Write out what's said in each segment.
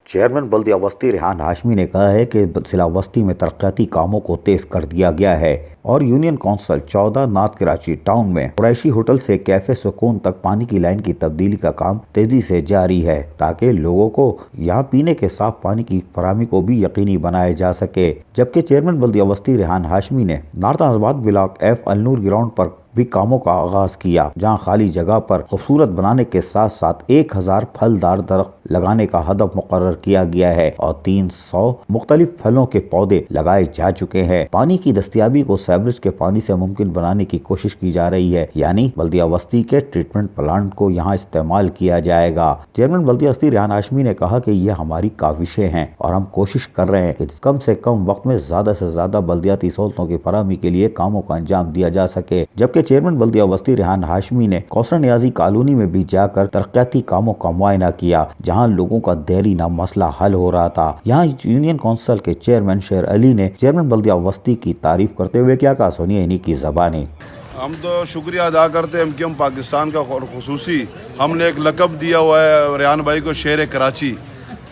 Chairman بلدیہ وسطی ریحان ہاشمی نے کہا ہے کہ ضلع وسطی میں ترقیاتی کاموں کو تیز کر دیا گیا ہے اور union council 14 north Karachi town میں قریشی ہوٹل سے کیفے سکون تک پانی کی لائن کی تبدیلی کا کام تیزی سے جاری ہے تاکہ لوگوں کو یہاں پینے کے صاف پانی کی فراہمی کو بھی یقینی بنایا جا سکے، جبکہ چیئرمین بلدیہ وسطی ریحان ہاشمی نے نارتھ آباد بلاک ایف النور گراؤنڈ پر بھی کاموں کا آغاز کیا، جہاں خالی جگہ پر خوبصورت بنانے کے ساتھ ساتھ 1000 پھلدار درخت لگانے کا ہدف مقرر کیا گیا ہے اور 300 مختلف پھلوں کے پودے لگائے جا چکے ہیں۔ پانی کی دستیابی کو سیوریج کے پانی سے ممکن بنانے کی کوشش کی جا رہی ہے، یعنی بلدیہ وسطی کے ٹریٹمنٹ پلانٹ کو یہاں استعمال کیا جائے گا۔ چیئرمین بلدیہ وسطی ریحان ہاشمی نے کہا کہ یہ ہماری کاوشیں ہیں اور ہم کوشش کر رہے ہیں کہ کم سے کم وقت میں زیادہ سے زیادہ بلدیاتی سہولتوں کی فراہمی کے لیے کاموں کا انجام دیا جا سکے، جبکہ چیئرمین بلدیہ وسطی ریحان ہاشمی نے کوثر نیازی کالونی میں بھی جا کر ترقیاتی کاموں کا معائنہ کیا، جہاں لوگوں کا دیرینہ مسئلہ حل ہو رہا تھا۔ یہاں یونین کونسل کے چیئرمین شیر علی نے چیئرمین بلدیہ وسطی کی تعریف کرتے ہوئے کیا کہا، سنیے انہی کی زبانی۔ ہم تو شکریہ ادا کرتے ہیں کہ ہم پاکستان کا خصوصی ہم نے ایک لقب دیا ہوا ہے ریحان بھائی کو، شیر کراچی،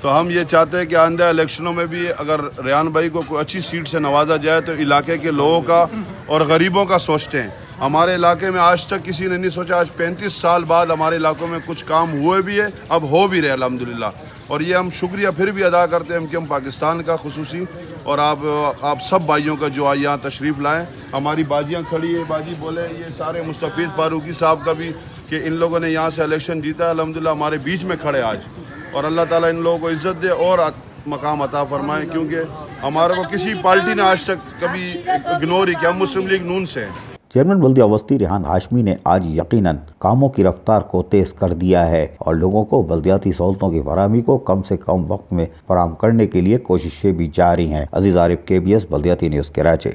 تو ہم یہ چاہتے ہیں کہ آئندہ الیکشنوں میں بھی اگر ریحان بھائی کو کوئی اچھی سیٹ سے نوازا جائے تو علاقے کے لوگوں کا اور غریبوں کا سوچتے ہیں۔ ہمارے علاقے میں آج تک کسی نے نہیں سوچا، آج 35 سال بعد ہمارے علاقوں میں کچھ کام ہوئے بھی ہے، اب ہو بھی رہے الحمدللہ، اور یہ ہم شکریہ پھر بھی ادا کرتے ہیں کہ ہم پاکستان کا خصوصی اور آپ سب بھائیوں کا جو یہاں تشریف لائیں۔ ہماری باجیاں کھڑی ہیں، باجی بولے یہ سارے مستفید فاروقی صاحب کا بھی کہ ان لوگوں نے یہاں سے الیکشن جیتا ہے، الحمدللہ ہمارے بیچ میں کھڑے آج، اور اللہ تعالیٰ ان لوگوں کو عزت دے اور مقام عطا فرمائے، کیونکہ ہمارے کو کسی پارٹی نے آج تک کبھی اگنور ہی کیا، ہم مسلم لیگ نون سے ہیں۔ چیئرمین بلدیہ وسطی ریحان ہاشمی نے آج یقیناً کاموں کی رفتار کو تیز کر دیا ہے اور لوگوں کو بلدیاتی سہولتوں کی فراہمی کو کم سے کم وقت میں فراہم کرنے کے لیے کوششیں بھی جاری ہیں۔ عزیز عارف، KBS بلدیاتی نیوز، کراچی۔